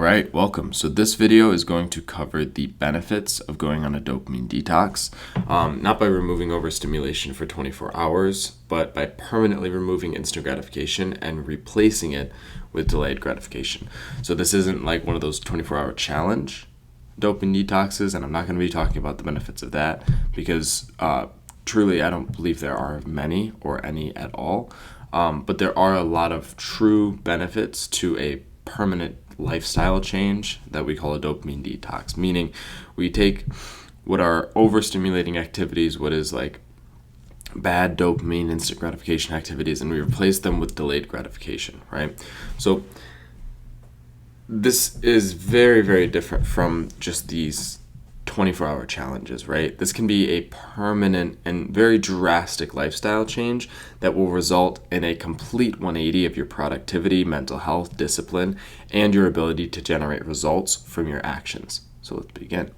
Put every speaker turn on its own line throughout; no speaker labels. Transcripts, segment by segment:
Alright, welcome. So this video is going to cover the benefits of going on a dopamine detox, not by removing overstimulation for 24 hours, but by permanently removing instant gratification and replacing it with delayed gratification. So this isn't like one of those 24-hour challenge dopamine detoxes, and I'm not going to be talking about the benefits of that because truly I don't believe there are many or any at all, but there are a lot of true benefits to a permanent lifestyle change that we call a dopamine detox, meaning we take what are overstimulating activities, what is like bad dopamine instant gratification activities, and we replace them with delayed gratification, right? So this is very, very different from just these 24-hour challenges, right? This can be a permanent and very drastic lifestyle change that will result in a complete 180 of your productivity, mental health, discipline, and your ability to generate results from your actions. So let's begin.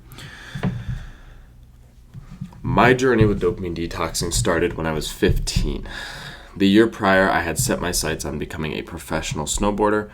My journey with dopamine detoxing started when I was 15. The year prior, I had set my sights on becoming a professional snowboarder,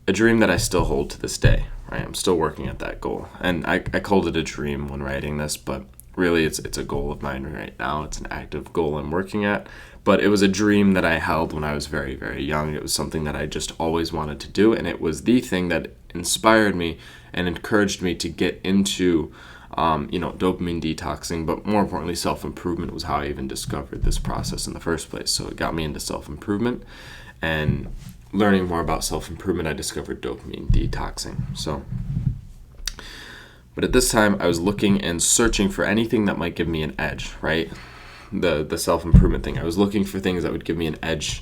a dream that I still hold to this day. Right, I'm still working at that goal, and I called it a dream when writing this, but really it's a goal of mine right now. It's an active goal I'm working at, but it was a dream that I held when I was very, very young. It was something that I just always wanted to do, and it was the thing that inspired me and encouraged me to get into dopamine detoxing, but more importantly, self-improvement was how I even discovered this process in the first place. So it got me into self-improvement, and learning more about self-improvement, I discovered dopamine detoxing. But at this time, I was looking and searching for anything that might give me an edge, right? The self-improvement thing. I was looking for things that would give me an edge,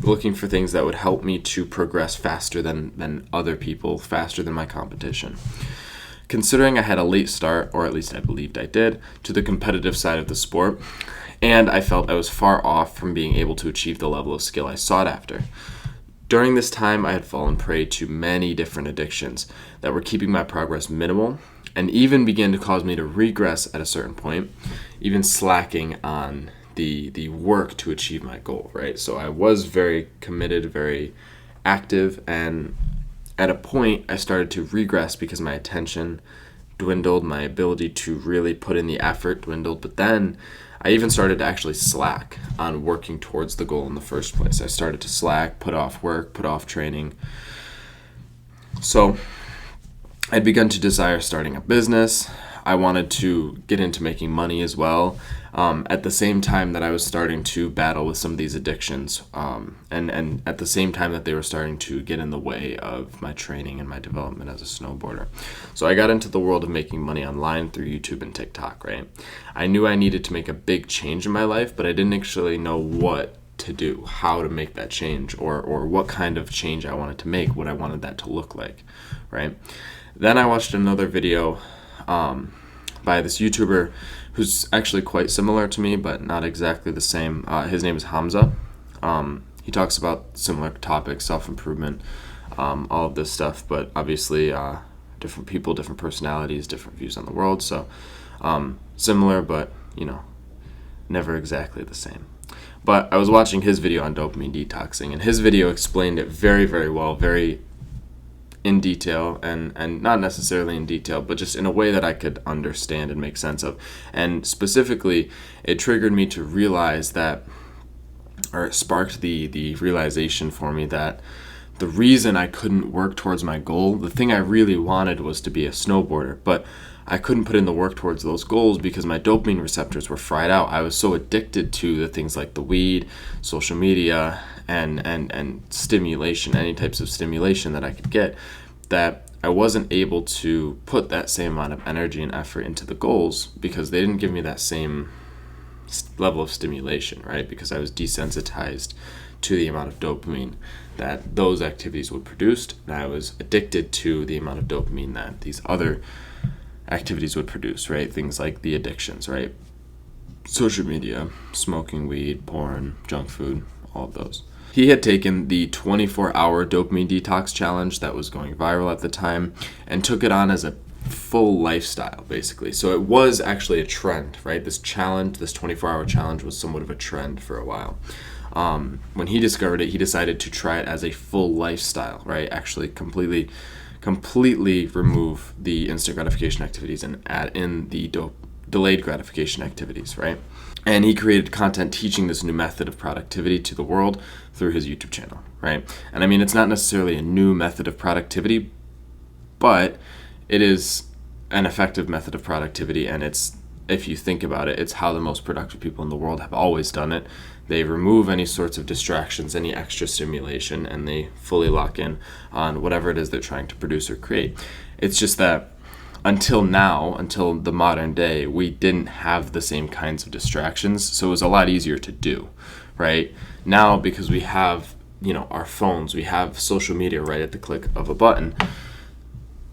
looking for things that would help me to progress faster than other people, faster than my competition. Considering I had a late start, or at least I believed I did, to the competitive side of the sport, and I felt I was far off from being able to achieve the level of skill I sought after. During this time, I had fallen prey to many different addictions that were keeping my progress minimal and even began to cause me to regress at a certain point, even slacking on the work to achieve my goal, right? So I was very committed, very active, and at a point I started to regress because my attention dwindled, my ability to really put in the effort dwindled, but then I even started to actually slack on working towards the goal in the first place. I started to slack, put off work, put off training. So I'd begun to desire starting a business. I wanted to get into making money as well, at the same time that I was starting to battle with some of these addictions, and at the same time that they were starting to get in the way of my training and my development as a snowboarder. So I got into the world of making money online through YouTube and TikTok, right? I knew I needed to make a big change in my life, but I didn't actually know what to do, how to make that change, or what kind of change I wanted to make, what I wanted that to look like, right? Then I watched another video by this YouTuber who's actually quite similar to me, but not exactly the same. His name is Hamza. He talks about similar topics, self-improvement, all of this stuff, but obviously different people, different personalities, different views on the world. So similar, but never exactly the same. But I was watching his video on dopamine detoxing, and his video explained it very, very well, very in detail, and not necessarily in detail, but just in a way that I could understand and make sense of. And specifically, it triggered me to realize that, or it sparked the realization for me that the reason I couldn't work towards my goal, the thing I really wanted was to be a snowboarder, but I couldn't put in the work towards those goals because my dopamine receptors were fried out. I was so addicted to the things like the weed, social media, and stimulation, any types of stimulation that I could get, that I wasn't able to put that same amount of energy and effort into the goals because they didn't give me that same level of stimulation, right? Because I was desensitized to the amount of dopamine that those activities would produce, and I was addicted to the amount of dopamine that these other activities would produce, right? Things like the addictions, right? Social media, smoking weed, porn, junk food, all of those. He had taken the 24-hour dopamine detox challenge that was going viral at the time and took it on as a full lifestyle, basically. So it was actually a trend, right? This challenge, this 24-hour challenge was somewhat of a trend for a while. when he discovered it, he decided to try it as a full lifestyle, right? Actually completely remove the instant gratification activities and add in the delayed gratification activities, right? And he created content teaching this new method of productivity to the world through his YouTube channel, right? And I mean, it's not necessarily a new method of productivity, but it is an effective method of productivity, and it's, if you think about it, it's how the most productive people in the world have always done it. They remove any sorts of distractions, any extra stimulation, and they fully lock in on whatever it is they're trying to produce or create. It's just that until now, until the modern day, we didn't have the same kinds of distractions, so it was a lot easier to do, right? Now, because we have, our phones, we have social media right at the click of a button,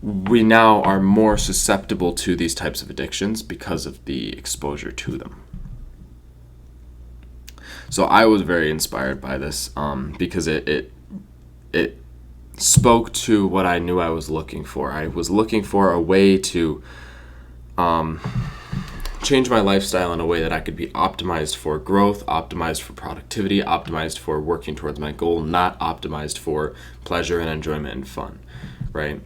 we now are more susceptible to these types of addictions because of the exposure to them. So I was very inspired by this because it spoke to what I knew I was looking for. I was looking for a way to change my lifestyle in a way that I could be optimized for growth, optimized for productivity, optimized for working towards my goal, not optimized for pleasure and enjoyment and fun, right?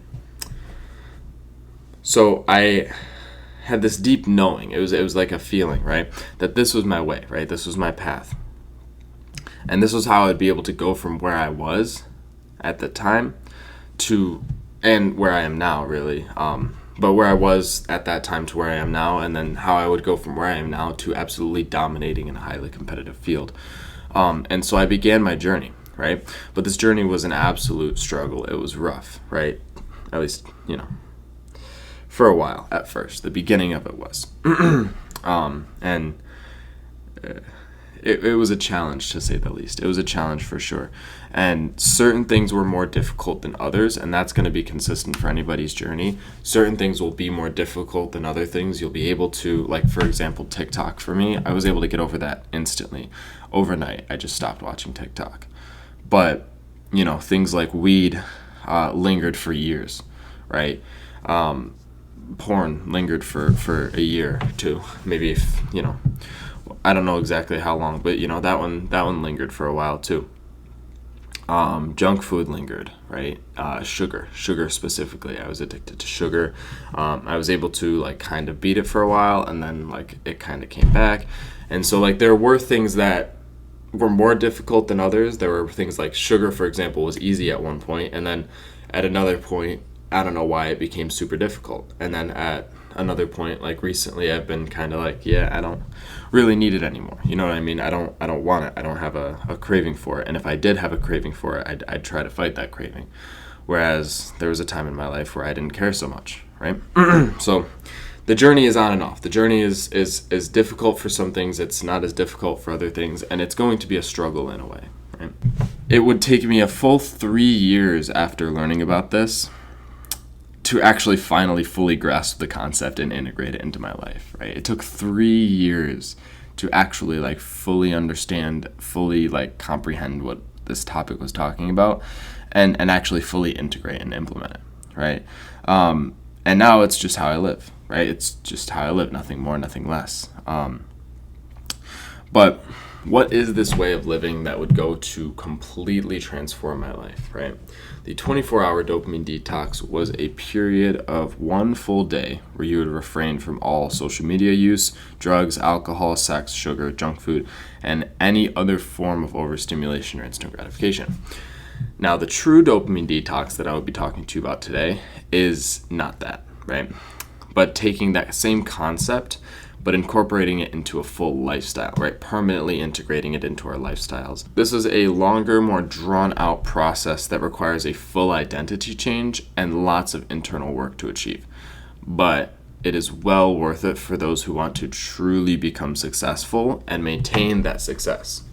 So I had this deep knowing. It was like a feeling, right? That this was my way, right? This was my path. And this was how I'd be able to go from where I was at the time to, and where I am now, really. But where I was at that time to where I am now, and then how I would go from where I am now to absolutely dominating in a highly competitive field. And so I began my journey, right? But this journey was an absolute struggle. It was rough, right? At least, for a while at first. The beginning of it was. It was a challenge, to say the least. It was a challenge for sure. And certain things were more difficult than others, and that's going to be consistent for anybody's journey. Certain things will be more difficult than other things. You'll be able to, like, for example, TikTok for me, I was able to get over that instantly. Overnight, I just stopped watching TikTok. But, things like weed lingered for years, right? Porn lingered for a year or two, maybe, if, I don't know exactly how long, but that one lingered for a while too. Junk food lingered, right? Sugar specifically. I was addicted to sugar. I was able to kind of beat it for a while, and then it kind of came back. And so there were things that were more difficult than others. There were things like sugar, for example, was easy at one point, and then at another point, I don't know why it became super difficult. And then at another point, recently, I've been kind of I don't really need it anymore. You know what I mean? I don't want it. I don't have a craving for it. And if I did have a craving for it, I'd try to fight that craving. Whereas there was a time in my life where I didn't care so much, right? So the journey is on and off. The journey is difficult for some things. It's not as difficult for other things. And it's going to be a struggle in a way, right? It would take me a full 3 years after learning about this to actually finally fully grasp the concept and integrate it into my life, right? It took 3 years to actually fully understand, fully comprehend what this topic was talking about, and actually fully integrate and implement it, right? And now it's just how I live, right? It's just how I live, nothing more, nothing less. But what is this way of living that would go to completely transform my life, right? The 24-hour dopamine detox was a period of 1 full day where you would refrain from all social media use, drugs, alcohol, sex, sugar, junk food, and any other form of overstimulation or instant gratification. Now, the true dopamine detox that I would be talking to you about today is not that, right? But taking that same concept, but incorporating it into a full lifestyle, right? Permanently integrating it into our lifestyles. This is a longer, more drawn-out process that requires a full identity change and lots of internal work to achieve. But it is well worth it for those who want to truly become successful and maintain that success.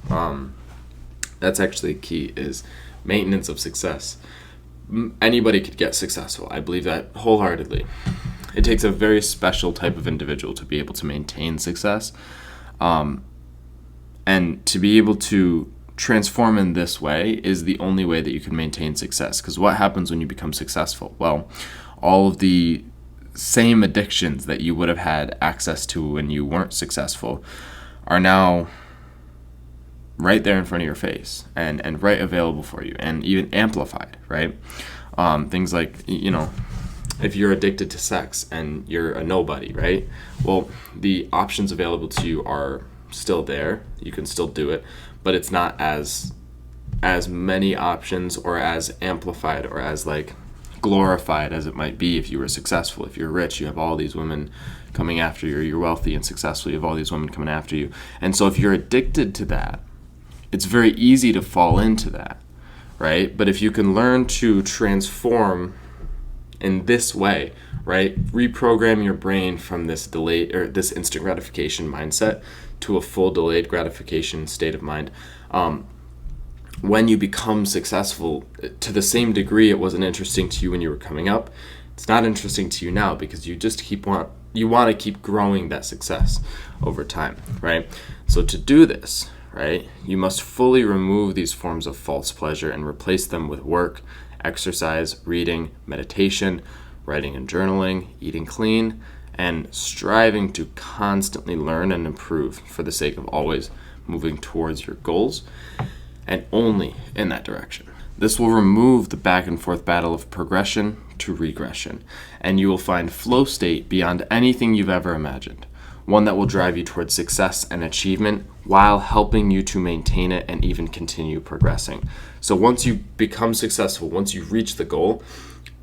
That's actually key, is maintenance of success. Anybody could get successful. I believe that wholeheartedly. It takes a very special type of individual to be able to maintain success, and to be able to transform in this way is the only way that you can maintain success. Because what happens when you become successful? Well, all of the same addictions that you would have had access to when you weren't successful are now right there in front of your face and right available for you and even amplified, right? Things like, if you're addicted to sex and you're a nobody, right? Well, the options available to you are still there. You can still do it, but it's not as many options or as amplified or as like glorified as it might be if you were successful. If you're rich, you have all these women coming after you, or you're wealthy and successful, you have all these women coming after you. And so if you're addicted to that, it's very easy to fall into that, right? But if you can learn to transform in this way, right? Reprogram your brain from this delayed or this instant gratification mindset to a full delayed gratification state of mind. When you become successful, to the same degree it wasn't interesting to you when you were coming up, it's not interesting to you now because you just want to keep growing that success over time, right? So to do this, right, you must fully remove these forms of false pleasure and replace them with work, exercise, reading, meditation, writing and journaling, eating clean, and striving to constantly learn and improve for the sake of always moving towards your goals, and only in that direction. This will remove the back and forth battle of progression to regression, and you will find flow state beyond anything you've ever imagined, one that will drive you towards success and achievement while helping you to maintain it and even continue progressing. So once you become successful, once you reach the goal,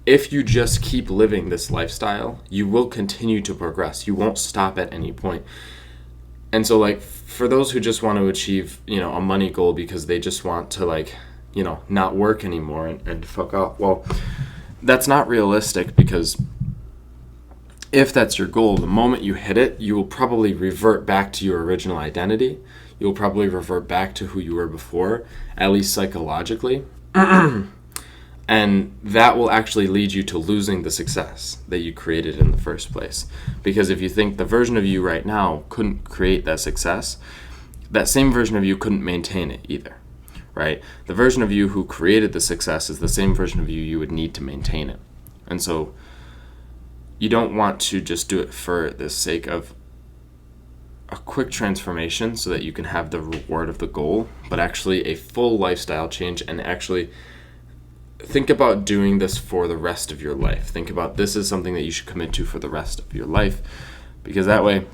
if you just keep living this lifestyle, you will continue to progress. You won't stop at any point. And so like for those who just want to achieve, a money goal because they just want to not work anymore and fuck off. Well, that's not realistic, because if that's your goal, the moment you hit it, you will probably revert back to your original identity. You'll probably revert back to who you were before, at least psychologically. And that will actually lead you to losing the success that you created in the first place. Because if you think the version of you right now couldn't create that success, that same version of you couldn't maintain it either, right? The version of you who created the success is the same version of you would need to maintain it. And so you don't want to just do it for the sake of a quick transformation so that you can have the reward of the goal, but actually a full lifestyle change, and actually think about doing this for the rest of your life. Think about this is something that you should commit to for the rest of your life, because that way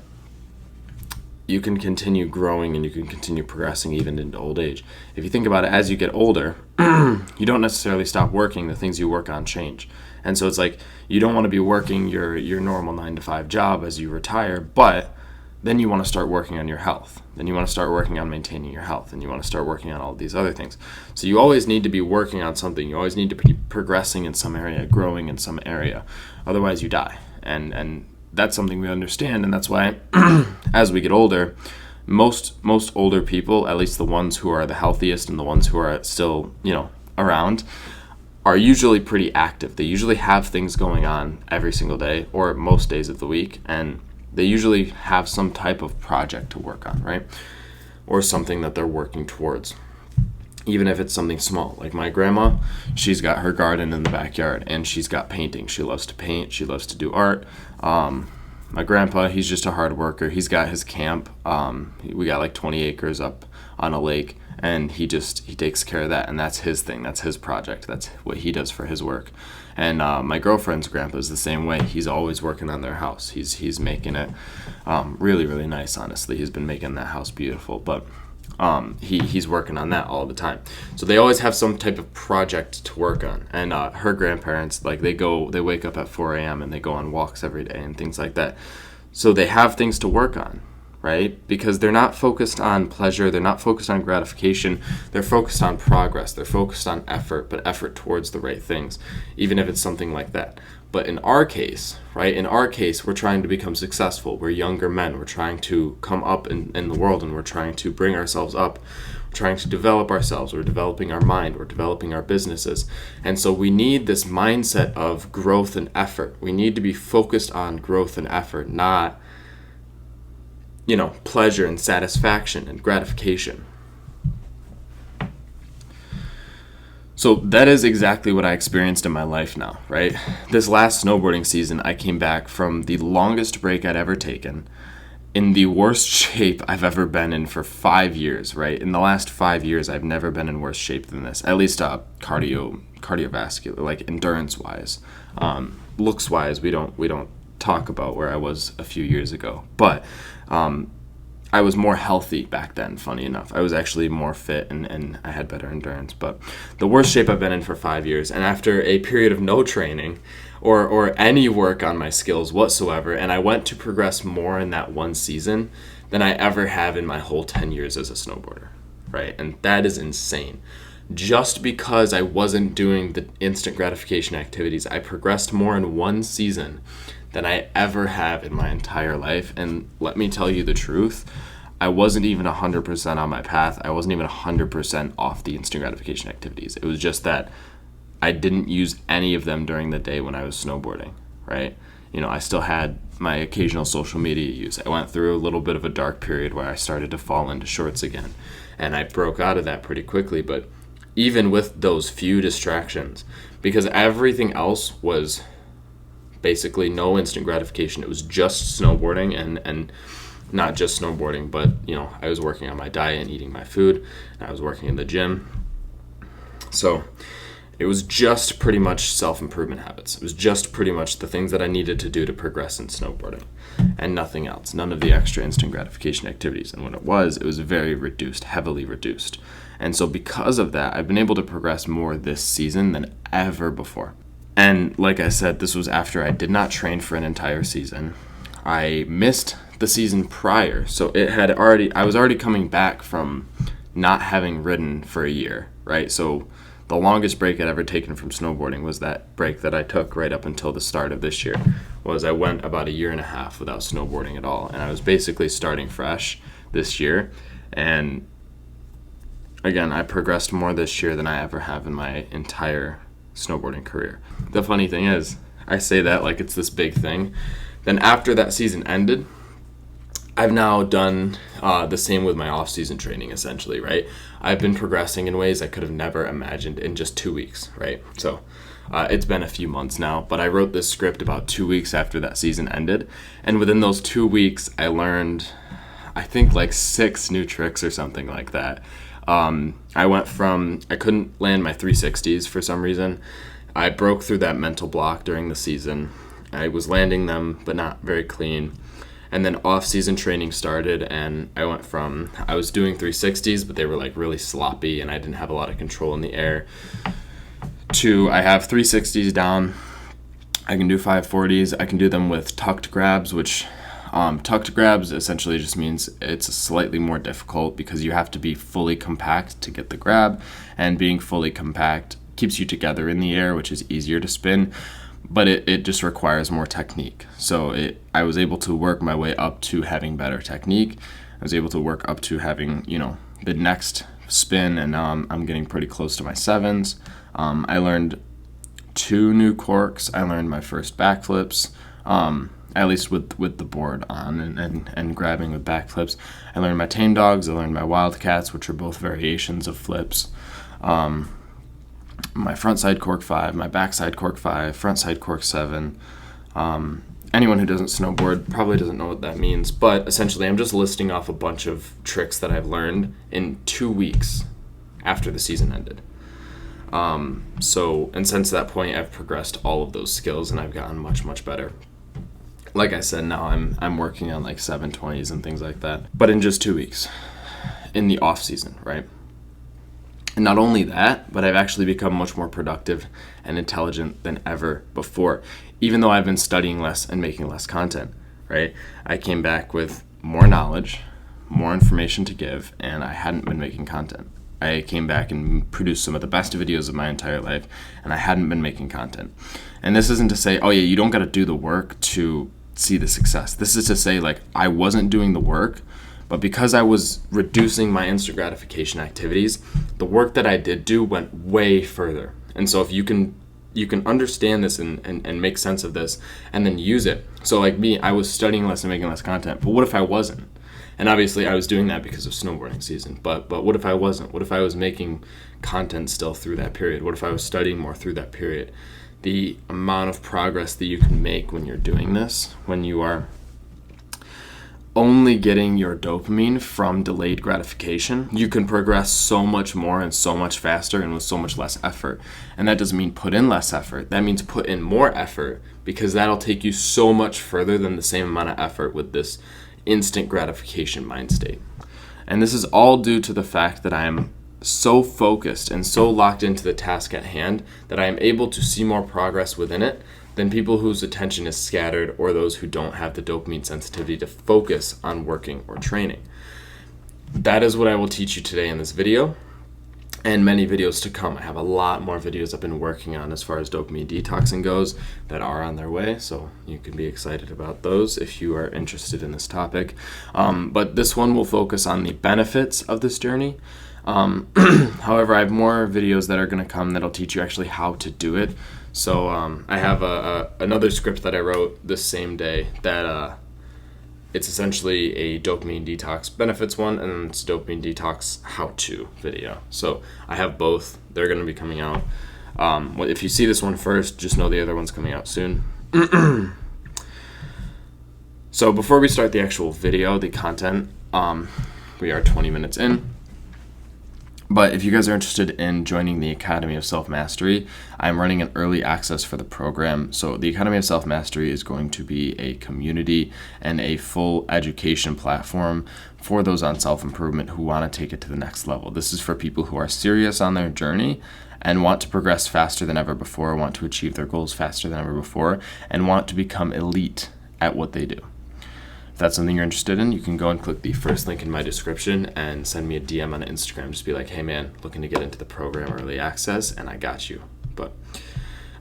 you can continue growing and you can continue progressing even into old age. If you think about it, as you get older, you don't necessarily stop working. The things you work on change. And so it's like you don't want to be working your normal 9-to-5 job as you retire, but then you want to start working on your health. Then you want to start working on maintaining your health, and you want to start working on all of these other things. So you always need to be working on something. You always need to be progressing in some area, growing in some area. Otherwise you die. And that's something we understand, and that's why as we get older, most older people, at least the ones who are the healthiest and the ones who are still, around, are usually pretty active. They usually have things going on every single day or most days of the week, and they usually have some type of project to work on, right? Or something that they're working towards, even if it's something small. Like my grandma, she's got her garden in the backyard, and she's got painting. She loves to paint. She loves to do art. My grandpa, he's just a hard worker. He's got his camp. We got like 20 acres up on a lake, and he takes care of that, and that's his thing. That's his project. That's what he does for his work. And my girlfriend's grandpa is the same way. He's always working on their house. He's making it really, really nice, honestly. He's been making that house beautiful, but he's working on that all the time. So they always have some type of project to work on. And her grandparents, like they wake up at 4 a.m. and they go on walks every day and things like that. So they have things to work on, right? Because they're not focused on pleasure, they're not focused on gratification, they're focused on progress, they're focused on effort, but effort towards the right things, even if it's something like that. But in our case, right, we're trying to become successful. We're younger men, we're trying to come up in the world, and we're trying to bring ourselves up. We're trying to develop ourselves, we're developing our mind, we're developing our businesses. And so we need this mindset of growth and effort. We need to be focused on growth and effort, not pleasure and satisfaction and gratification. So that is exactly what I experienced in my life now, right? This last snowboarding season, I came back from the longest break I'd ever taken in the worst shape I've ever been in for 5 years, right? In the last 5 years, I've never been in worse shape than this, at least cardiovascular, like endurance wise. Looks wise, we don't talk about where I was a few years ago, but I was more healthy back then, funny enough. I was actually more fit and I had better endurance. But the worst shape I've been in for 5 years, and after a period of no training or any work on my skills whatsoever, and I went to progress more in that one season than I ever have in my whole 10 years as a snowboarder, right? And that is insane. Just because I wasn't doing the instant gratification activities, I progressed more in one season than I ever have in my entire life. And let me tell you the truth, I wasn't even 100% on my path. I wasn't even 100% off the instant gratification activities. It was just that I didn't use any of them during the day when I was snowboarding, right? I still had my occasional social media use. I went through a little bit of a dark period where I started to fall into shorts again, and I broke out of that pretty quickly. But even with those few distractions, because everything else was basically no instant gratification, it was just snowboarding, and not just snowboarding, but I was working on my diet and eating my food, and I was working in the gym. So it was just pretty much self-improvement habits. It was just pretty much the things that I needed to do to progress in snowboarding and nothing else, none of the extra instant gratification activities. And when it was very reduced, heavily reduced. And so because of that, I've been able to progress more this season than ever before. And like I said, this was after I did not train for an entire season. I missed the season prior, so I was already coming back from not having ridden for a year, right? So the longest break I'd ever taken from snowboarding was that break that I took right up until the start of this year. I went about a year and a half without snowboarding at all, and I was basically starting fresh this year. And again, I progressed more this year than I ever have in my entire snowboarding career. The funny thing is, I say that like it's this big thing. Then after that season ended, I've now done the same with my off-season training, essentially, right? I've been progressing in ways I could have never imagined in just 2 weeks, right? So it's been a few months now, but I wrote this script about 2 weeks after that season ended. And within those 2 weeks, I learned, I think, like 6 new tricks or something like that. I went from, I couldn't land my 360s for some reason. I broke through that mental block during the season. I was landing them, but not very clean. And then off-season training started, and I went from, I was doing 360s, but they were like really sloppy, and I didn't have a lot of control in the air, to I have 360s down. I can do 540s. I can do them with tucked grabs, which tucked grabs essentially just means it's slightly more difficult because you have to be fully compact to get the grab, and being fully compact keeps you together in the air, which is easier to spin, but it just requires more technique. So I was able to work my way up to having better technique. I was able to work up to having, the next spin, and now I'm getting pretty close to my 7s. I learned 2 new corks. I learned my first backflips, at least with the board on and grabbing with backflips. I learned my tame dogs. I learned my wildcats, which are both variations of flips. My front side cork 5, my back side cork 5, front side cork 7. Anyone who doesn't snowboard probably doesn't know what that means, but essentially I'm just listing off a bunch of tricks that I've learned in 2 weeks after the season ended. And since that point, I've progressed all of those skills, and I've gotten much, much better. Like I said, now I'm working on like 720s and things like that, but in just 2 weeks in the off season, right? And not only that, but I've actually become much more productive and intelligent than ever before, even though I've been studying less and making less content, right? I came back with more knowledge, more information to give, and I hadn't been making content. I came back and produced some of the best videos of my entire life, and I hadn't been making content. And this isn't to say, oh yeah, you don't got to do the work to see the success. This is to say, like, I wasn't doing the work, but because I was reducing my instant gratification activities, the work that I did do went way further. And so if you can understand this and make sense of this and then use it. So like me, I was studying less and making less content, but what if I wasn't? And obviously I was doing that because of snowboarding season, but what if I wasn't? What if I was making content still through that period? What if I was studying more through that period? The amount of progress that you can make when you're doing this, when you are only getting your dopamine from delayed gratification, you can progress so much more and so much faster and with so much less effort. And that doesn't mean put in less effort. That means put in more effort, because that'll take you so much further than the same amount of effort with this instant gratification mind state. And this is all due to the fact that I am so focused and so locked into the task at hand that I am able to see more progress within it than people whose attention is scattered or those who don't have the dopamine sensitivity to focus on working or training. That is what I will teach you today in this video and many videos to come. I have a lot more videos I've been working on as far as dopamine detoxing goes that are on their way, so you can be excited about those if you are interested in this topic. But this one will focus on the benefits of this journey. However, I have more videos that are going to come that'll teach you actually how to do it. So I have another script that I wrote this same day that it's essentially a dopamine detox benefits one, and it's dopamine detox how-to video. So I have both. They're going to be coming out. If you see this one first, just know the other one's coming out soon. So before we start the actual video, the content, we are 20 minutes in. But if you guys are interested in joining the Academy of Self-Mastery, I'm running an early access for the program. So the Academy of Self-Mastery is going to be a community and a full education platform for those on self-improvement who want to take it to the next level. This is for people who are serious on their journey and want to progress faster than ever before, want to achieve their goals faster than ever before, and want to become elite at what they do. If that's something you're interested in, you can go and click the first link in my description and send me a DM on Instagram. Just be like, hey man, looking to get into the program early access, and I got you. But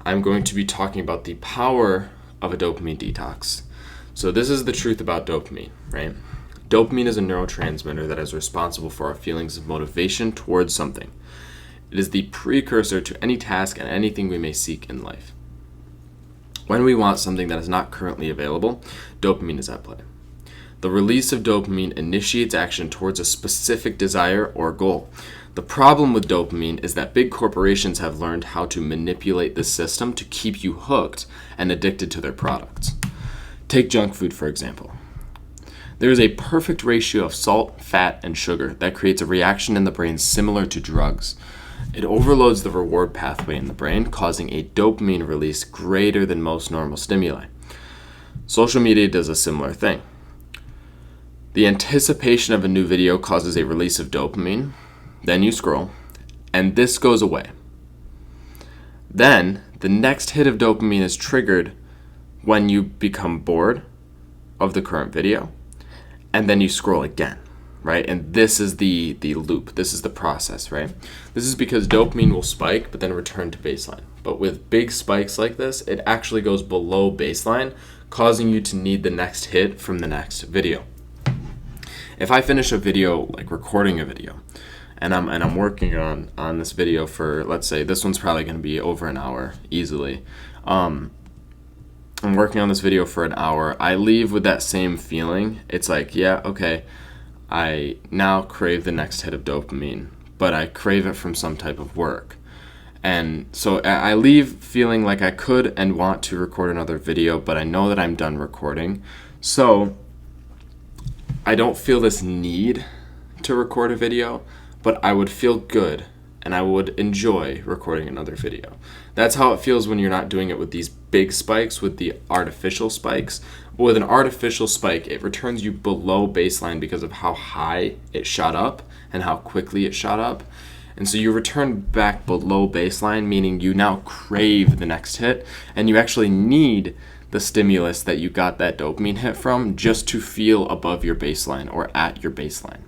I'm going to be talking about the power of a dopamine detox. So this is the truth about dopamine, right? Dopamine is a neurotransmitter that is responsible for our feelings of motivation towards something. It is the precursor to any task and anything we may seek in life. When we want something that is not currently available, dopamine is at play. The release of dopamine initiates action towards a specific desire or goal. The problem with dopamine is that big corporations have learned how to manipulate this system to keep you hooked and addicted to their products. Take junk food, for example. There is a perfect ratio of salt, fat, and sugar that creates a reaction in the brain similar to drugs. It overloads the reward pathway in the brain, causing a dopamine release greater than most normal stimuli. Social media does a similar thing. The anticipation of a new video causes a release of dopamine, then you scroll, and this goes away. Then, the next hit of dopamine is triggered when you become bored of the current video, and then you scroll again, right? And this is the loop, this is the process, right? This is because dopamine will spike, but then return to baseline. But with big spikes like this, it actually goes below baseline, causing you to need the next hit from the next video. If I finish a video, like recording a video, and I'm working on this video for, let's say, this one's probably going to be over an hour easily. I'm working on this video for an hour. I leave with that same feeling. It's like, yeah, okay, I now crave the next hit of dopamine, but I crave it from some type of work. And so I leave feeling like I could and want to record another video, but I know that I'm done recording. So I don't feel this need to record a video, but I would feel good and I would enjoy recording another video. That's how it feels when you're not doing it with these big spikes, with the artificial spikes. With an artificial spike, it returns you below baseline because of how high it shot up and how quickly it shot up. And so you return back below baseline, meaning you now crave the next hit, and you actually need the stimulus that you got that dopamine hit from just to feel above your baseline or at your baseline.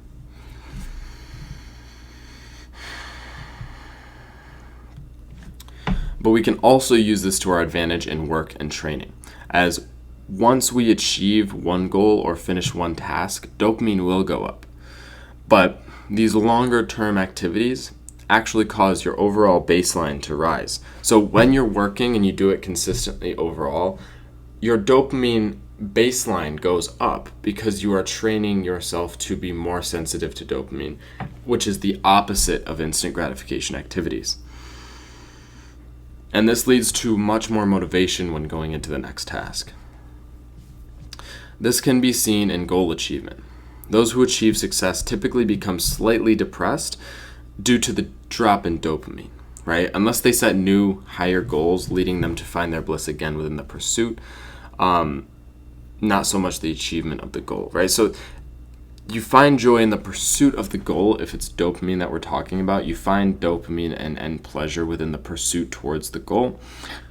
But we can also use this to our advantage in work and training, as once we achieve one goal or finish one task, dopamine will go up. But these longer term activities actually cause your overall baseline to rise. So when you're working and you do it consistently overall, your dopamine baseline goes up because you are training yourself to be more sensitive to dopamine, which is the opposite of instant gratification activities. And this leads to much more motivation when going into the next task. This can be seen in goal achievement. Those who achieve success typically become slightly depressed due to the drop in dopamine, right? Unless they set new, higher goals, leading them to find their bliss again within the pursuit, not so much the achievement of the goal, right? So you find joy in the pursuit of the goal. If it's dopamine that we're talking about, you find dopamine and pleasure within the pursuit towards the goal,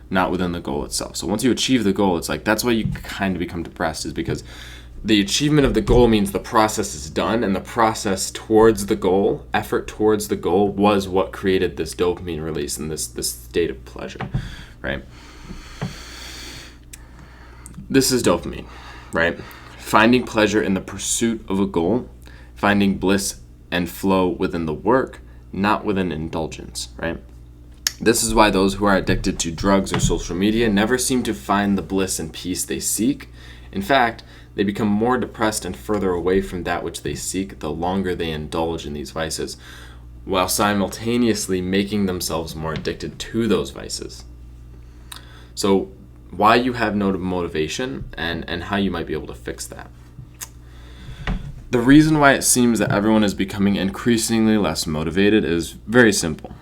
not within the goal itself. So once you achieve the goal, it's like that's why you kind of become depressed, is because the achievement of the goal means the process is done, and the process towards the goal, effort towards the goal, was what created this dopamine release and this state of pleasure, right? This is dopamine, right? Finding pleasure in the pursuit of a goal, finding bliss and flow within the work, not within indulgence, right? This is why those who are addicted to drugs or social media never seem to find the bliss and peace they seek. In fact, they become more depressed and further away from that which they seek the longer they indulge in these vices, while simultaneously making themselves more addicted to those vices. So, why you have no motivation and how you might be able to fix that. The reason why it seems that everyone is becoming increasingly less motivated is very simple.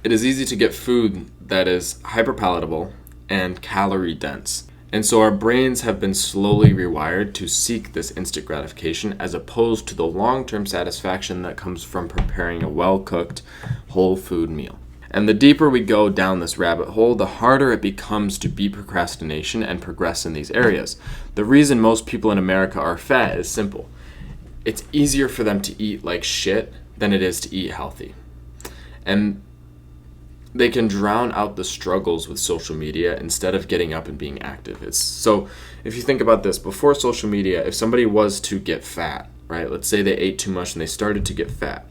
It is easy to get food that is hyperpalatable and calorie dense. And so our brains have been slowly rewired to seek this instant gratification as opposed to the long-term satisfaction that comes from preparing a well-cooked, whole food meal. And the deeper we go down this rabbit hole, the harder it becomes to beat procrastination and progress in these areas. The reason most people in America are fat is simple. It's easier for them to eat like shit than it is to eat healthy. And they can drown out the struggles with social media instead of getting up and being active. So if you think about this, before social media, if somebody was to get fat, right? Let's say they ate too much and they started to get fat.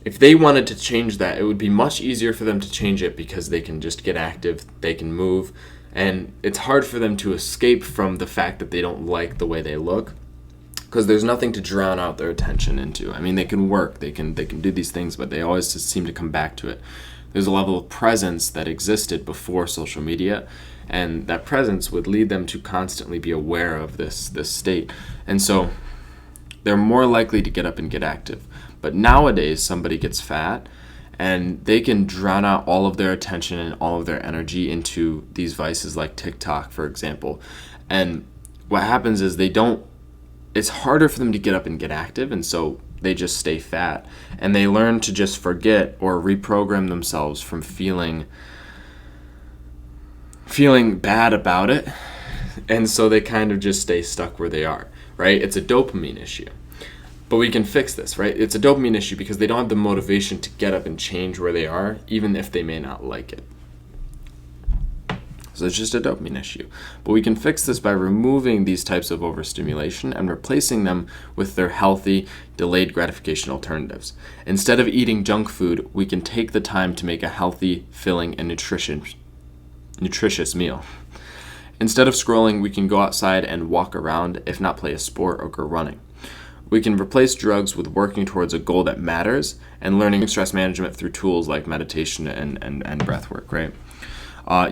If they wanted to change that, it would be much easier for them to change it because they can just get active, they can move, and it's hard for them to escape from the fact that they don't like the way they look because there's nothing to drown out their attention into. I mean, they can work, they can do these things, but they always just seem to come back to it. There's a level of presence that existed before social media, and that presence would lead them to constantly be aware of this state. And so they're more likely to get up and get active. But nowadays, somebody gets fat, and they can drown out all of their attention and all of their energy into these vices like TikTok, for example. And what happens is it's harder for them to get up and get active, and so they just stay fat, and they learn to just forget or reprogram themselves from feeling bad about it, and so they kind of just stay stuck where they are, right? It's a dopamine issue. But we can fix this, right? It's a dopamine issue because they don't have the motivation to get up and change where they are, even if they may not like it. So it's just a dopamine issue. But we can fix this by removing these types of overstimulation and replacing them with their healthy, delayed gratification alternatives. Instead of eating junk food, we can take the time to make a healthy, filling, and nutritious meal. Instead of scrolling, we can go outside and walk around, if not play a sport or go running. We can replace drugs with working towards a goal that matters and learning stress management through tools like meditation and breath work, right?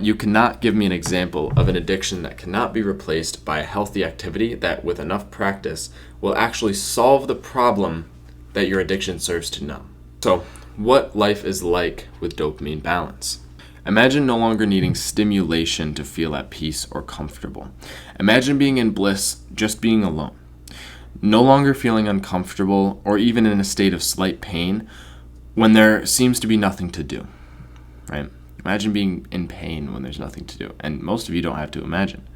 You cannot give me an example of an addiction that cannot be replaced by a healthy activity that, with enough practice, will actually solve the problem that your addiction serves to numb. So, what life is like with dopamine balance. Imagine no longer needing stimulation to feel at peace or comfortable. Imagine being in bliss, just being alone. No longer feeling uncomfortable or even in a state of slight pain when there seems to be nothing to do, right? Imagine being in pain when there's nothing to do. And most of you don't have to imagine.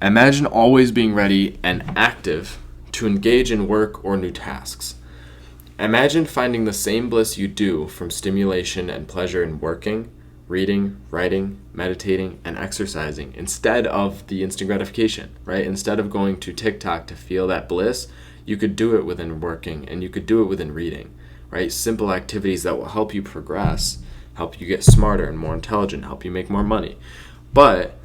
Imagine always being ready and active to engage in work or new tasks. Imagine finding the same bliss you do from stimulation and pleasure in working, reading, writing, meditating, and exercising instead of the instant gratification, right? Instead of going to TikTok to feel that bliss, you could do it within working and you could do it within reading, right? Simple activities that will help you progress, help you get smarter and more intelligent, help you make more money. But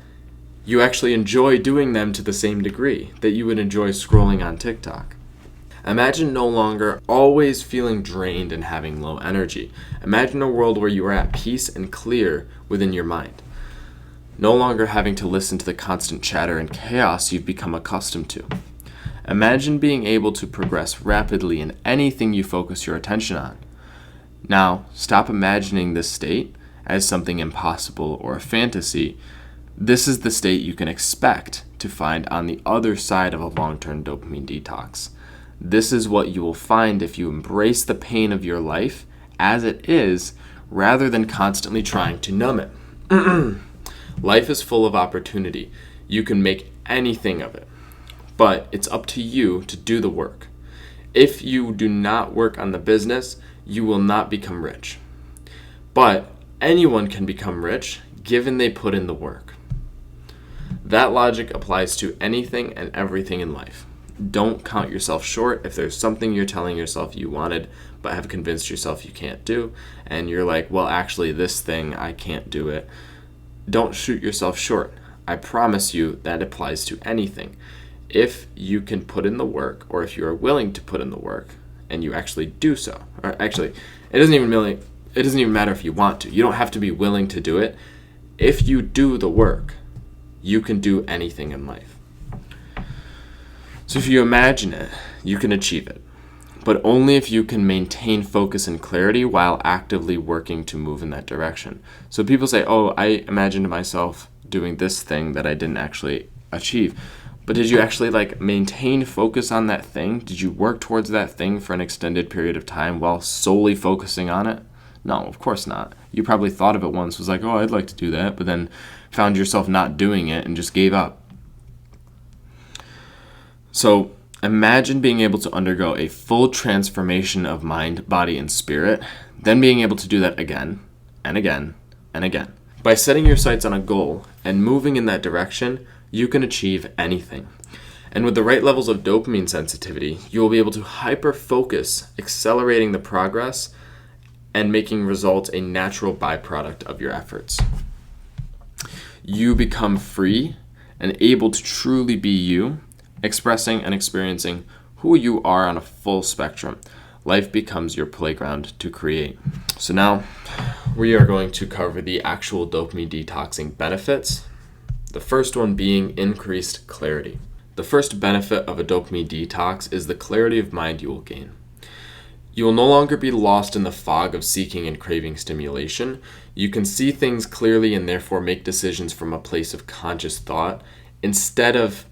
you actually enjoy doing them to the same degree that you would enjoy scrolling on TikTok. Imagine no longer always feeling drained and having low energy. Imagine a world where you are at peace and clear within your mind. no longer having to listen to the constant chatter and chaos you've become accustomed to. Imagine being able to progress rapidly in anything you focus your attention on. Now, stop imagining this state as something impossible or a fantasy. This is the state you can expect to find on the other side of a long-term dopamine detox. This is what you will find if you embrace the pain of your life as it is, rather than constantly trying to numb it. Life is full of opportunity. You can make anything of it, but it's up to you to do the work. If you do not work on the business, you will not become rich. But anyone can become rich given they put in the work. That logic applies to anything and everything in life. Don't count yourself short if there's something you're telling yourself you wanted but have convinced yourself you can't do, and you're like, well, actually, this thing, I can't do it. Don't shoot yourself short. I promise you that applies to anything. If you can put in the work, or if you are willing to put in the work, and you actually do so, or actually, it doesn't even matter if you want to. You don't have to be willing to do it. If you do the work, you can do anything in life. So if you imagine it, you can achieve it, but only if you can maintain focus and clarity while actively working to move in that direction. So people say, oh, I imagined myself doing this thing that I didn't actually achieve. But did you actually maintain focus on that thing? Did you work towards that thing for an extended period of time while solely focusing on it? No, of course not. You probably thought of it once, was like, oh, I'd like to do that, but then found yourself not doing it and just gave up. So imagine being able to undergo a full transformation of mind, body, and spirit, then being able to do that again and again and again. By setting your sights on a goal and moving in that direction, you can achieve anything. And with the right levels of dopamine sensitivity, you will be able to hyper-focus, accelerating the progress and making results a natural byproduct of your efforts. You become free and able to truly be you, expressing and experiencing who you are on a full spectrum. Life becomes your playground to create. So now we are going to cover the actual dopamine detoxing benefits. The first one being increased clarity. The first benefit of a dopamine detox is the clarity of mind you will gain. You will no longer be lost in the fog of seeking and craving stimulation. You can see things clearly and therefore make decisions from a place of conscious thought instead of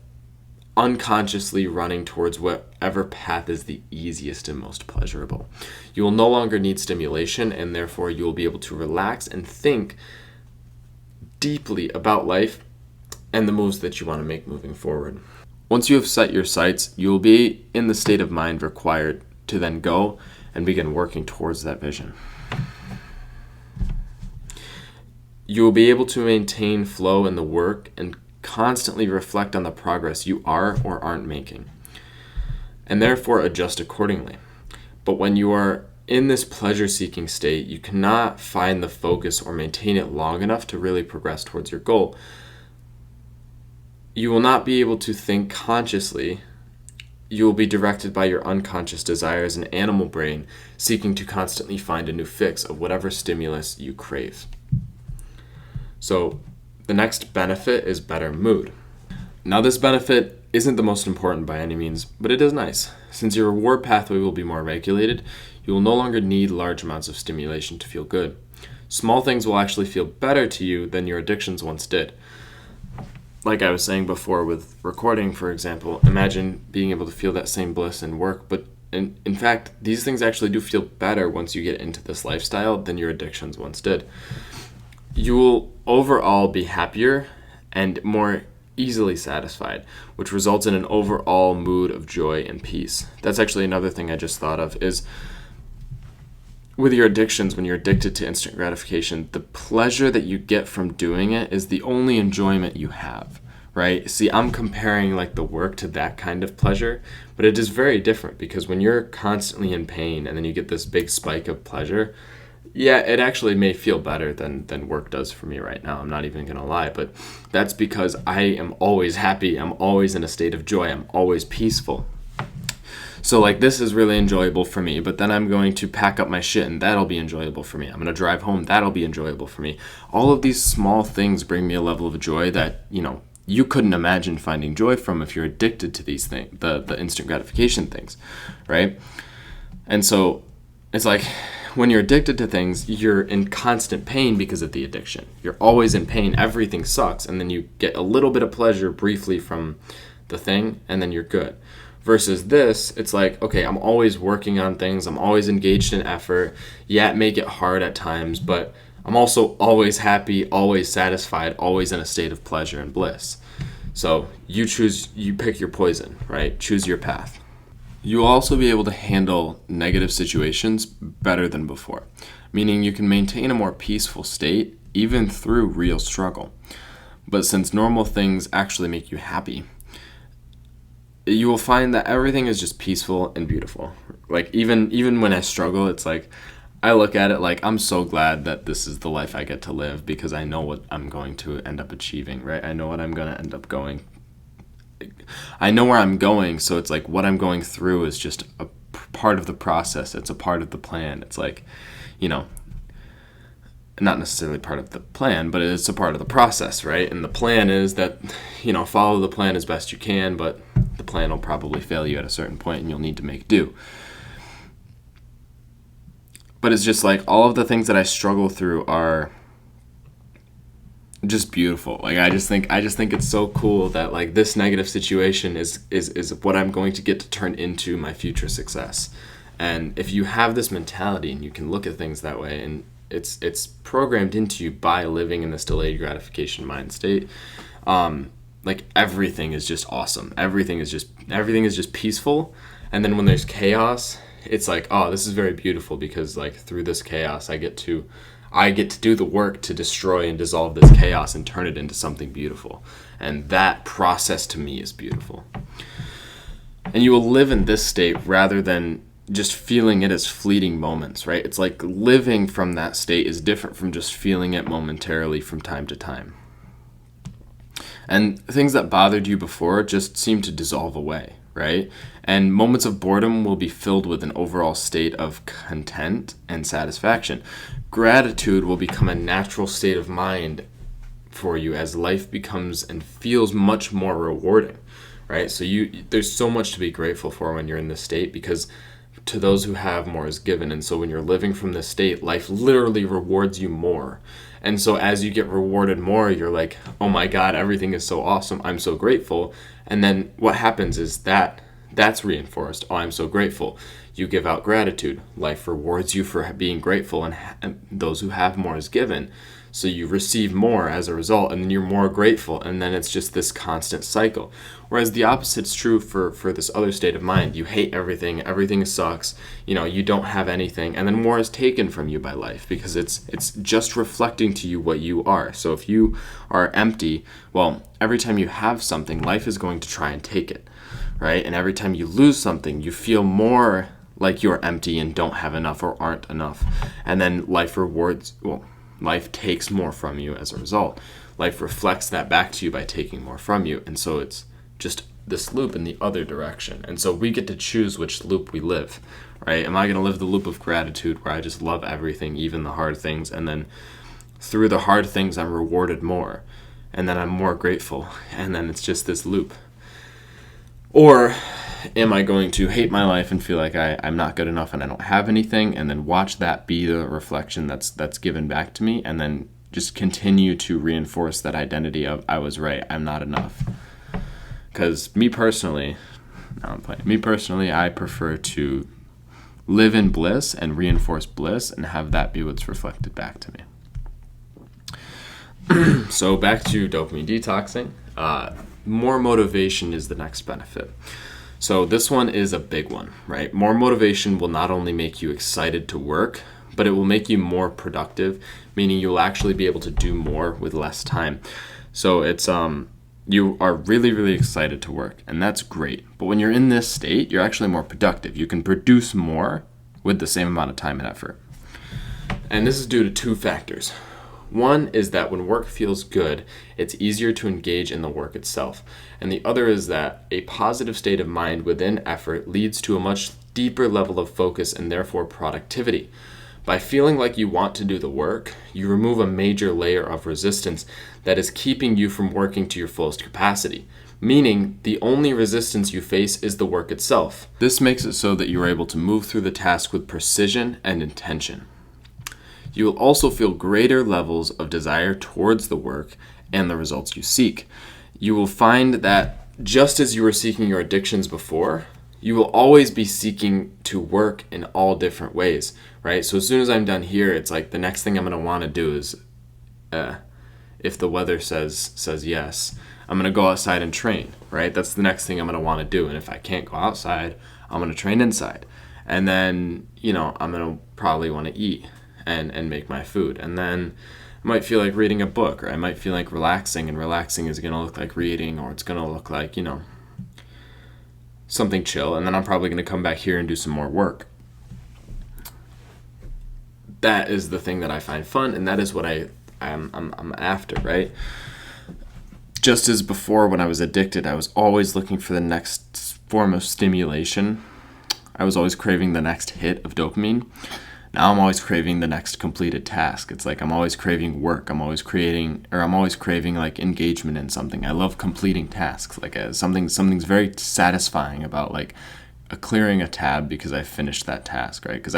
unconsciously running towards whatever path is the easiest and most pleasurable. You will no longer need stimulation, and therefore you will be able to relax and think deeply about life and the moves that you want to make moving forward. Once you have set your sights, you will be in the state of mind required to then go and begin working towards that vision. You will be able to maintain flow in the work and constantly reflect on the progress you are or aren't making, and therefore adjust accordingly. But when you are in this pleasure-seeking state, you cannot find the focus or maintain it long enough to really progress towards your goal. You will not be able to think consciously. You will be directed by your unconscious desires and animal brain, seeking to constantly find a new fix of whatever stimulus you crave. So the next benefit is better mood. Now this benefit isn't the most important by any means, but it is nice. Since your reward pathway will be more regulated, you will no longer need large amounts of stimulation to feel good. Small things will actually feel better to you than your addictions once did. Like I was saying before with recording, for example, imagine being able to feel that same bliss in work, but in fact, these things actually do feel better once you get into this lifestyle than your addictions once did. You will overall be happier and more easily satisfied, which results in an overall mood of joy and peace. That's actually another thing I just thought of is with your addictions, when you're addicted to instant gratification, the pleasure that you get from doing it is the only enjoyment you have, right? See, I'm comparing the work to that kind of pleasure, but it is very different because when you're constantly in pain and then you get this big spike of pleasure, yeah, it actually may feel better than work does for me right now. I'm not even going to lie, but that's because I am always happy. I'm always in a state of joy. I'm always peaceful. So like this is really enjoyable for me, but then I'm going to pack up my shit and that'll be enjoyable for me. I'm going to drive home, that'll be enjoyable for me. All of these small things bring me a level of joy that, you couldn't imagine finding joy from if you're addicted to these things, the instant gratification things, right? And so it's like when you're addicted to things, you're in constant pain because of the addiction. You're always in pain. Everything sucks. And then you get a little bit of pleasure briefly from the thing, and then you're good. Versus this, it's like, okay, I'm always working on things. I'm always engaged in effort. Yeah, it may get hard at times, but I'm also always happy, always satisfied, always in a state of pleasure and bliss. So you pick your poison, right? Choose your path. You'll also be able to handle negative situations better than before, meaning you can maintain a more peaceful state even through real struggle. But since normal things actually make you happy, you will find that everything is just peaceful and beautiful. Like even when I struggle, it's like I look at it like I'm so glad that this is the life I get to live because I know what I'm going to end up achieving, right? I know what I'm going to end up going. I know where I'm going, so it's like what I'm going through is just a part of the process. It's a part of the plan. It's like, not necessarily part of the plan, but it's a part of the process, right? And the plan is that, follow the plan as best you can, but the plan will probably fail you at a certain point and you'll need to make do. But it's just like all of the things that I struggle through are just beautiful. Like I just think it's so cool that like this negative situation is what I'm going to get to turn into my future success. And if you have this mentality and you can look at things that way, and it's programmed into you by living in this delayed gratification mind state, like everything is just awesome. Everything is just peaceful. And then when there's chaos, it's like, oh, this is very beautiful because like through this chaos I get to do the work to destroy and dissolve this chaos and turn it into something beautiful. And that process to me is beautiful. And you will live in this state rather than just feeling it as fleeting moments, right? It's like living from that state is different from just feeling it momentarily from time to time. And things that bothered you before just seem to dissolve away, right? And moments of boredom will be filled with an overall state of content and satisfaction. Gratitude will become a natural state of mind for you as life becomes and feels much more rewarding, right? So there's so much to be grateful for when you're in this state, because to those who have, more is given. And so when you're living from this state, life literally rewards you more. And so as you get rewarded more, you're like, oh my God, everything is so awesome. I'm so grateful. And then what happens is that's reinforced. Oh, I'm so grateful. You give out gratitude. Life rewards you for being grateful, and those who have more is given. So you receive more as a result, and then you're more grateful, and then it's just this constant cycle. Whereas the opposite's true for this other state of mind. You hate everything sucks, you don't have anything, and then more is taken from you by life because it's just reflecting to you what you are. So if you are empty, well, every time you have something, life is going to try and take it, right? And every time you lose something, you feel more like you're empty and don't have enough or aren't enough. And then life takes more from you as a result. Life reflects that back to you by taking more from you. And so it's just this loop in the other direction. And so we get to choose which loop we live, right? Am I going to live the loop of gratitude where I just love everything, even the hard things, and then through the hard things I'm rewarded more, and then I'm more grateful, and then it's just this loop? Or am I going to hate my life and feel like I'm not good enough and I don't have anything, and then watch that be the reflection that's given back to me, and then just continue to reinforce that identity of I was right, I'm not enough? Because me personally, I prefer to live in bliss and reinforce bliss and have that be what's reflected back to me. So back to dopamine detoxing. More motivation is the next benefit. So this one is a big one, right? More motivation will not only make you excited to work, but it will make you more productive, meaning you'll actually be able to do more with less time. So it's you are really, really excited to work, and that's great. But when you're in this state, you're actually more productive. You can produce more with the same amount of time and effort. And this is due to two factors. One is that when work feels good, it's easier to engage in the work itself. And the other is that a positive state of mind within effort leads to a much deeper level of focus and therefore productivity. By feeling like you want to do the work, you remove a major layer of resistance that is keeping you from working to your fullest capacity, meaning the only resistance you face is the work itself. This makes it so that you are able to move through the task with precision and intention. You will also feel greater levels of desire towards the work and the results you seek. You will find that just as you were seeking your addictions before, you will always be seeking to work in all different ways, right? So as soon as I'm done here, it's like the next thing I'm going to want to do is, if the weather says yes, I'm going to go outside and train, right? That's the next thing I'm going to want to do. And if I can't go outside, I'm going to train inside. And then, I'm going to probably want to eat and make my food. And then I might feel like reading a book, or I might feel like relaxing, and relaxing is going to look like reading, or it's going to look like, something chill. And then I'm probably going to come back here and do some more work. That is the thing that I find fun, and that is what I'm after, right? Just as before, when I was addicted, I was always looking for the next form of stimulation. I was always craving the next hit of dopamine. Now I'm always craving the next completed task. It's like I'm always craving work. I'm always craving like engagement in something. I love completing tasks. Like something's very satisfying about like clearing a tab because I finished that task, right? Because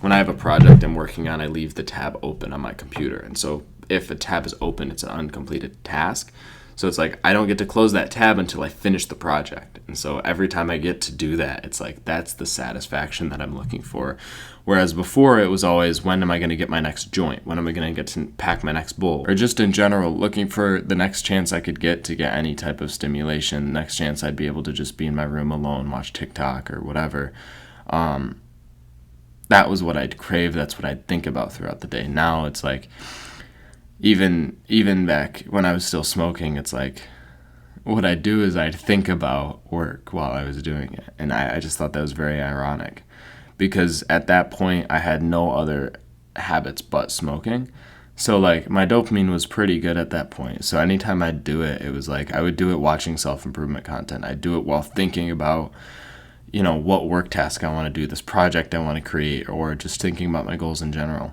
when I have a project I'm working on, I leave the tab open on my computer, and so if a tab is open, it's an uncompleted task. So it's like I don't get to close that tab until I finish the project. And so every time I get to do that, it's like that's the satisfaction that I'm looking for. Whereas before it was always, when am I going to get my next joint? When am I going to get to pack my next bowl? Or just in general, looking for the next chance I could get to get any type of stimulation, next chance I'd be able to just be in my room alone, watch TikTok or whatever. That was what I'd crave. That's what I'd think about throughout the day. Now it's like, even back when I was still smoking, it's like what I'd do is I'd think about work while I was doing it. And I just thought that was very ironic, because at that point I had no other habits but smoking. So like my dopamine was pretty good at that point. So anytime I'd do it, it was like I would do it watching self-improvement content. I'd do it while thinking about, what work task I want to do, this project I want to create, or just thinking about my goals in general.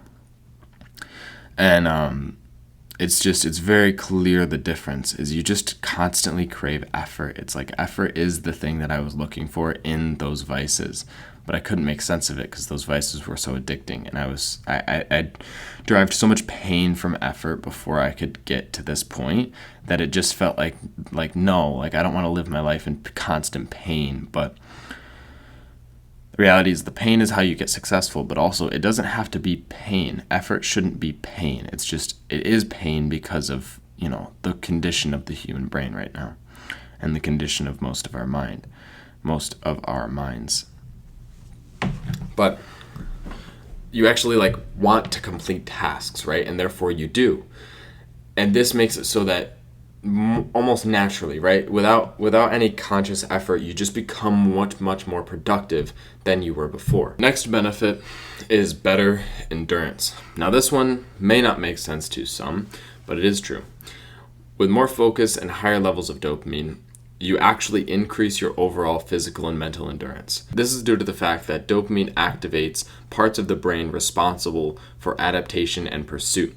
And it's very clear the difference is you just constantly crave effort. It's like effort is the thing that I was looking for in those vices, but I couldn't make sense of it because those vices were so addicting. And I derived so much pain from effort before I could get to this point that it just felt like no, I don't want to live my life in constant pain. But the reality is the pain is how you get successful, but also it doesn't have to be pain. Effort shouldn't be pain. It is pain because of, the condition of the human brain right now and the condition of most of our minds. But you actually want to complete tasks, right? And therefore you do. And this makes it so that almost naturally, right? Without any conscious effort, you just become much more productive than you were before. Next benefit is better endurance. Now this one may not make sense to some, but it is true. With more focus and higher levels of dopamine, you actually increase your overall physical and mental endurance. This is due to the fact that dopamine activates parts of the brain responsible for adaptation and pursuit,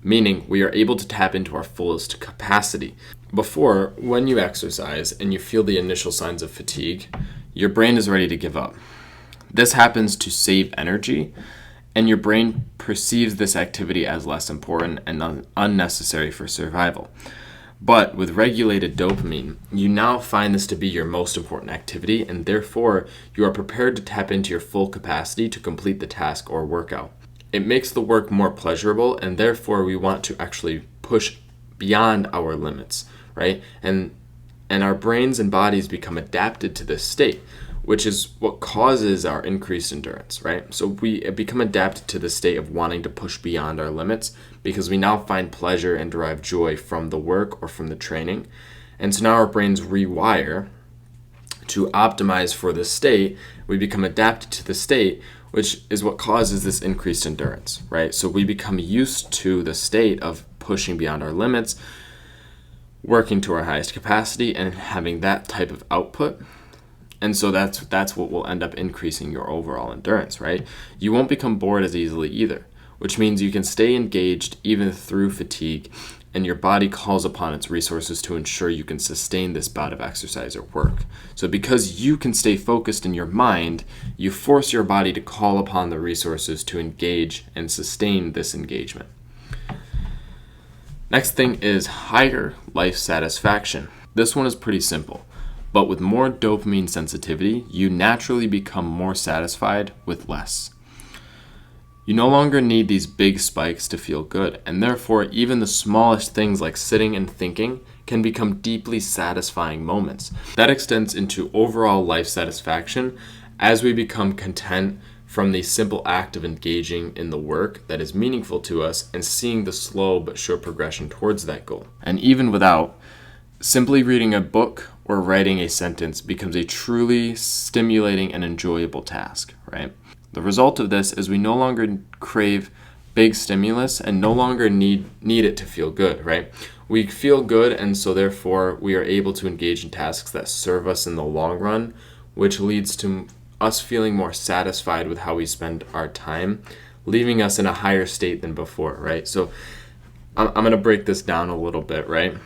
meaning we are able to tap into our fullest capacity. Before, when you exercise and you feel the initial signs of fatigue, your brain is ready to give up. This happens to save energy, and your brain perceives this activity as less important and unnecessary for survival. But with regulated dopamine, you now find this to be your most important activity, and therefore you are prepared to tap into your full capacity to complete the task or workout. It makes the work more pleasurable, and therefore we want to actually push beyond our limits, right? And our brains and bodies become adapted to this state, which is what causes our increased endurance, right? So we become adapted to the state of wanting to push beyond our limits because we now find pleasure and derive joy from the work or from the training. And so now our brains rewire to optimize for this state. We become adapted to the state which is what causes this increased endurance, right? So we become used to the state of pushing beyond our limits, working to our highest capacity, and having that type of output. And so that's what will end up increasing your overall endurance, right? You won't become bored as easily either, which means you can stay engaged even through fatigue, and your body calls upon its resources to ensure you can sustain this bout of exercise or work. So because you can stay focused in your mind, you force your body to call upon the resources to engage and sustain this engagement. Next thing is higher life satisfaction. This one is pretty simple, but with more dopamine sensitivity, you naturally become more satisfied with less. You no longer need these big spikes to feel good, and therefore even the smallest things like sitting and thinking can become deeply satisfying moments. That extends into overall life satisfaction as we become content from the simple act of engaging in the work that is meaningful to us and seeing the slow but sure progression towards that goal. And even without, simply reading a book or writing a sentence becomes a truly stimulating and enjoyable task, right? The result of this is we no longer crave big stimulus and no longer need it to feel good, right? We feel good, and so therefore we are able to engage in tasks that serve us in the long run, which leads to us feeling more satisfied with how we spend our time, leaving us in a higher state than before, right? So I'm going to break this down a little bit, right?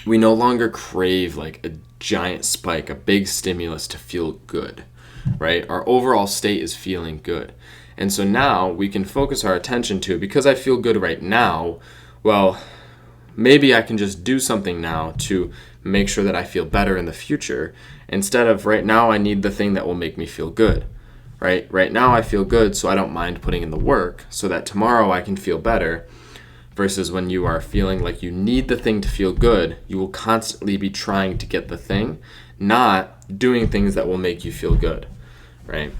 We no longer crave like a giant spike, a big stimulus to feel good, right? Our overall state is feeling good. And so now we can focus our attention to, because I feel good right now, well, maybe I can just do something now to make sure that I feel better in the future, instead of right now I need the thing that will make me feel good, right? Right now I feel good, so I don't mind putting in the work so that tomorrow I can feel better. Versus when you are feeling like you need the thing to feel good, you will constantly be trying to get the thing, not doing things that will make you feel good, right?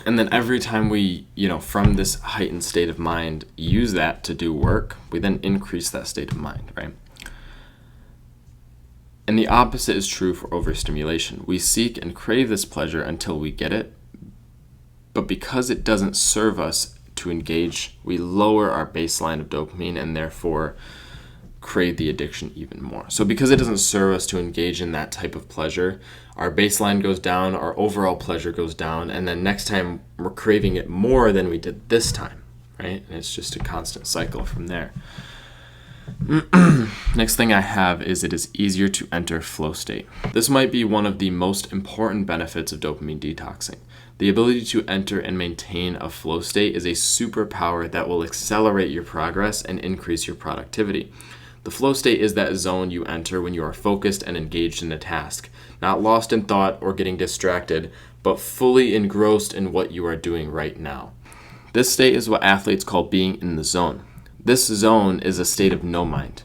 And then every time we, from this heightened state of mind, use that to do work, we then increase that state of mind, right? And the opposite is true for overstimulation. We seek and crave this pleasure until we get it, but because it doesn't serve us to engage, we lower our baseline of dopamine and therefore crave the addiction even more. So because it doesn't serve us to engage in that type of pleasure, our baseline goes down, our overall pleasure goes down, and then next time we're craving it more than we did this time, right? And it's just a constant cycle from there. Next thing I have is it is easier to enter flow state. This might be one of the most important benefits of dopamine detoxing. The ability to enter and maintain a flow state is a superpower that will accelerate your progress and increase your productivity. The flow state is that zone you enter when you are focused and engaged in a task, not lost in thought or getting distracted, but fully engrossed in what you are doing right now. This state is what athletes call being in the zone. This zone is a state of no mind,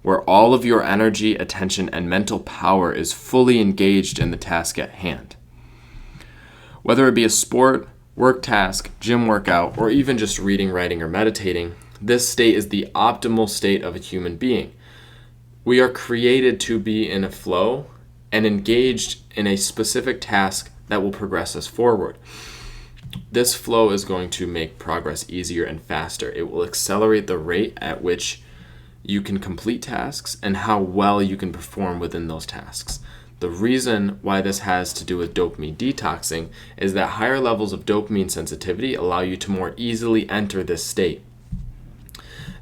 where all of your energy, attention, and mental power is fully engaged in the task at hand. Whether it be a sport, work task, gym workout, or even just reading, writing, or meditating, this state is the optimal state of a human being. We are created to be in a flow and engaged in a specific task that will progress us forward. This flow is going to make progress easier and faster. It will accelerate the rate at which you can complete tasks and how well you can perform within those tasks. The reason why this has to do with dopamine detoxing is that higher levels of dopamine sensitivity allow you to more easily enter this state.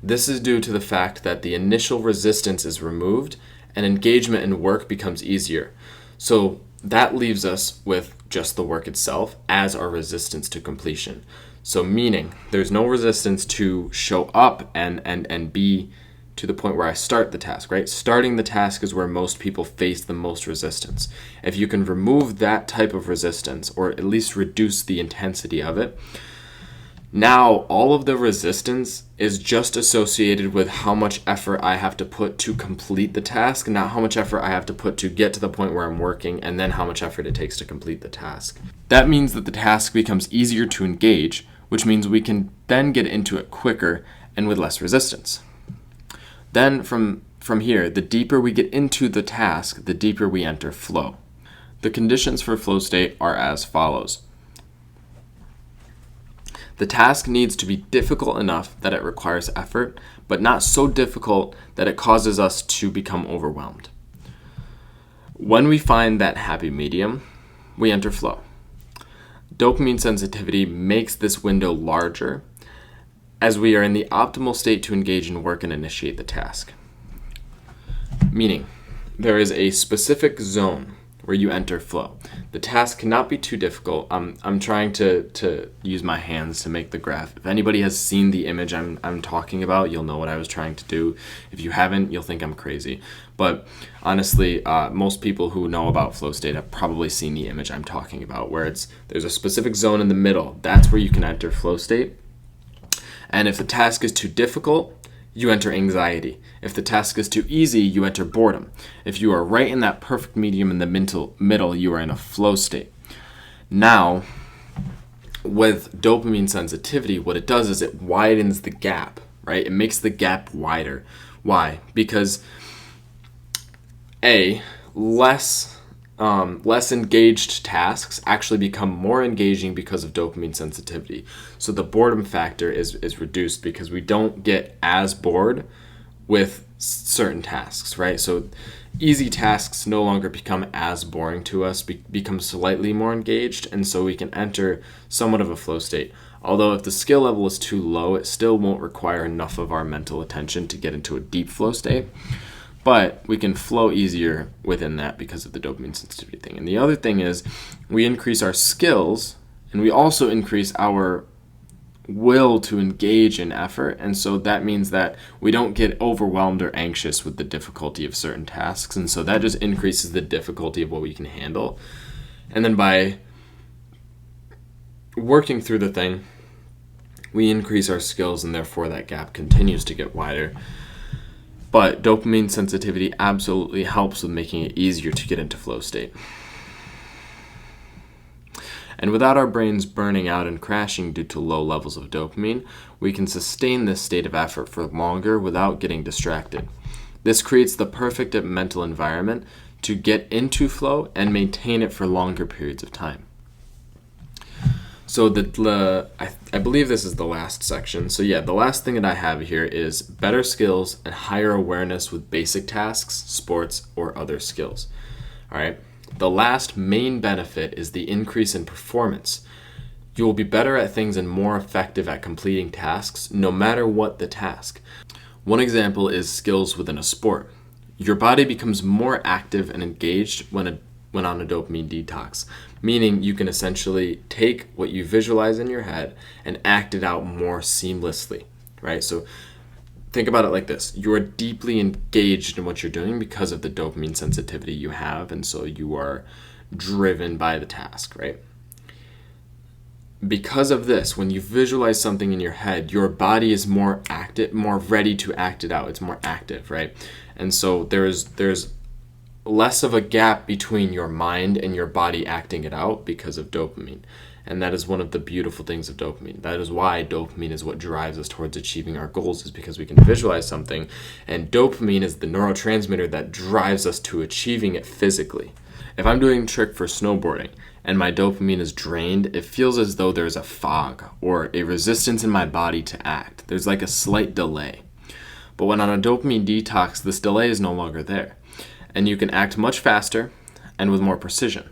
This is due to the fact that the initial resistance is removed and engagement in work becomes easier. So that leaves us with just the work itself as our resistance to completion. So meaning there's no resistance to show up and be to the point where I start the task, right? Starting the task is where most people face the most resistance. If you can remove that type of resistance, or at least reduce the intensity of it, now all of the resistance is just associated with how much effort I have to put to complete the task, not how much effort I have to put to get to the point where I'm working, and then how much effort it takes to complete the task. That means that the task becomes easier to engage, which means we can then get into it quicker and with less resistance. Then from here, the deeper we get into the task, the deeper we enter flow, The conditions for flow state are as follows. The task needs to be difficult enough that it requires effort, but not so difficult that it causes us to become overwhelmed. When we find that happy medium, we enter flow. Dopamine sensitivity makes this window larger as we are in the optimal state to engage in work and initiate the task. Meaning, there is a specific zone where you enter flow. The task cannot be too difficult. I'm trying to use my hands to make the graph. If anybody has seen the image I'm talking about, you'll know what I was trying to do. If you haven't, you'll think I'm crazy. But honestly, most people who know about flow state have probably seen the image I'm talking about, where there's a specific zone in the middle. That's where you can enter flow state. And if the task is too difficult, you enter anxiety. If the task is too easy, you enter boredom. If you are right in that perfect medium in the middle, you are in a flow state. Now, with dopamine sensitivity, what it does is it widens the gap, right? It makes the gap wider. Why? Because less engaged tasks actually become more engaging because of dopamine sensitivity. So the boredom factor is reduced because we don't get as bored with certain tasks, right? So easy tasks no longer become as boring to us, become slightly more engaged, and so we can enter somewhat of a flow state. Although if the skill level is too low, it still won't require enough of our mental attention to get into a deep flow state. But we can flow easier within that because of the dopamine sensitivity thing. And the other thing is we increase our skills and we also increase our will to engage in effort. And so that means that we don't get overwhelmed or anxious with the difficulty of certain tasks. And so that just increases the difficulty of what we can handle. And then by working through the thing, we increase our skills and therefore that gap continues to get wider. But dopamine sensitivity absolutely helps with making it easier to get into flow state. And without our brains burning out and crashing due to low levels of dopamine, we can sustain this state of effort for longer without getting distracted. This creates the perfect mental environment to get into flow and maintain it for longer periods of time. So I believe this is the last section. So yeah, the last thing that I have here is better skills and higher awareness with basic tasks, sports, or other skills. All right. The last main benefit is the increase in performance. You will be better at things and more effective at completing tasks, no matter what the task. One example is skills within a sport. Your body becomes more active and engaged when on a dopamine detox, meaning you can essentially take what you visualize in your head and act it out more seamlessly, right? So think about it like this. You are deeply engaged in what you're doing because of the dopamine sensitivity you have, and so you are driven by the task, right? Because of this, when you visualize something in your head, your body is more active, more ready to act it out. It's more active, right? And so there's less of a gap between your mind and your body acting it out because of dopamine. And that is one of the beautiful things of dopamine. That is why dopamine is what drives us towards achieving our goals, is because we can visualize something. And dopamine is the neurotransmitter that drives us to achieving it physically. If I'm doing a trick for snowboarding and my dopamine is drained, it feels as though there's a fog or a resistance in my body to act. There's like a slight delay. But when on a dopamine detox, this delay is no longer there. And you can act much faster and with more precision.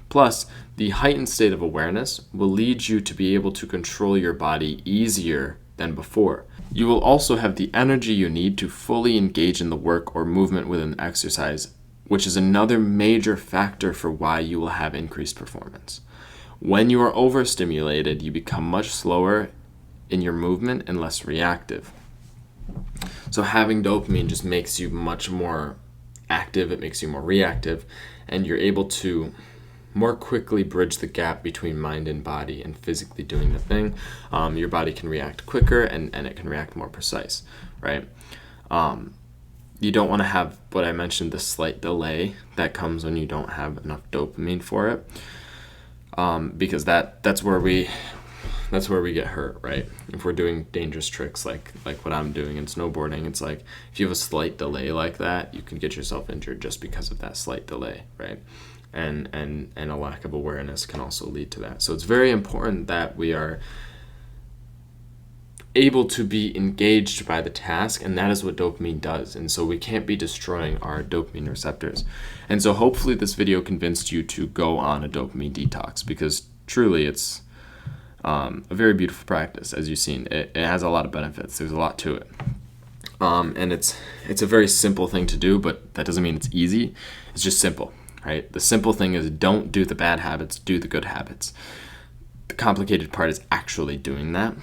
Plus, the heightened state of awareness will lead you to be able to control your body easier than before. You will also have the energy you need to fully engage in the work or movement within exercise, which is another major factor for why you will have increased performance. When you are overstimulated, you become much slower in your movement and less reactive. So having dopamine just makes you much more active, it makes you more reactive, and you're able to more quickly bridge the gap between mind and body and physically doing the thing. Your body can react quicker and it can react more precise, right? You don't want to have what I mentioned, the slight delay that comes when you don't have enough dopamine for it, because that's where we get hurt, right? If we're doing dangerous tricks like what I'm doing in snowboarding, it's like if you have a slight delay like that, you can get yourself injured just because of that slight delay, right? and a lack of awareness can also lead to that. So it's very important that we are able to be engaged by the task, and that is what dopamine does. And so we can't be destroying our dopamine receptors. And so hopefully this video convinced you to go on a dopamine detox, because truly it's a very beautiful practice. As you've seen, it has a lot of benefits. There's a lot to it. And it's a very simple thing to do, but that doesn't mean it's easy. It's just simple, right? The simple thing is, don't do the bad habits, do the good habits. The complicated part is actually doing that.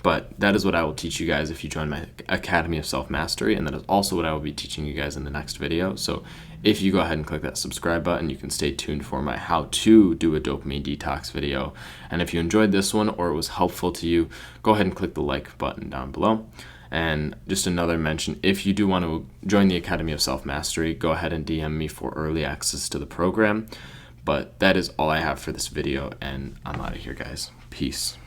But that is what I will teach you guys if you join my Academy of Self-Mastery, and that is also what I will be teaching you guys in the next video. So if you go ahead and click that subscribe button, you can stay tuned for my how to do a dopamine detox video. And if you enjoyed this one or it was helpful to you, go ahead and click the like button down below. And just another mention, if you do want to join the Academy of Self-Mastery, go ahead and DM me for early access to the program. But that is all I have for this video, and I'm out of here, guys. Peace.